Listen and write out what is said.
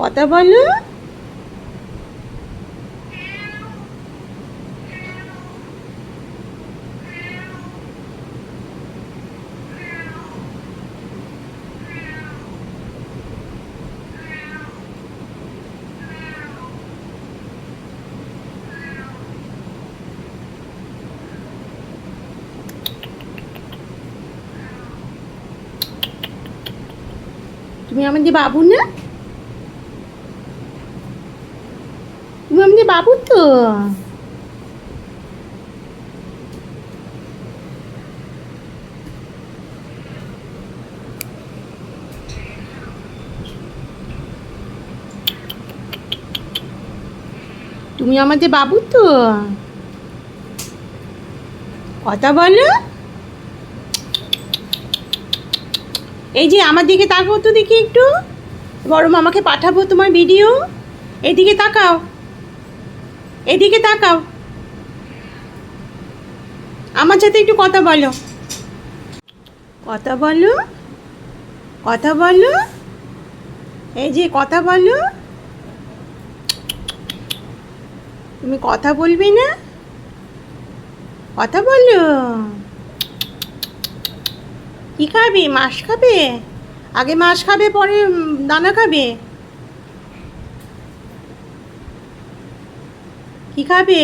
কথা বলো। তুমি আমাদের বাবু না? তুমি আমাদের বাবু তো। তুমি আমাদের বাবু তো। কথা বলো। এই যে আমার দিকে তাকাও তো দেখি একটু। বড় মামাকে পাঠাবো তোমার ভিডিও। এদিকে তাকাও, এদিকে তাকাও। আমার সাথে একটু কথা বলো। কথা বলো, কথা বলো। এই যে কথা বলো। তুমি কথা বলবে না? কথা বলো। কি খাবে? মাছ খাবে? আগে মাছ খাবে, পরে দানা খাবে? কি খাবে?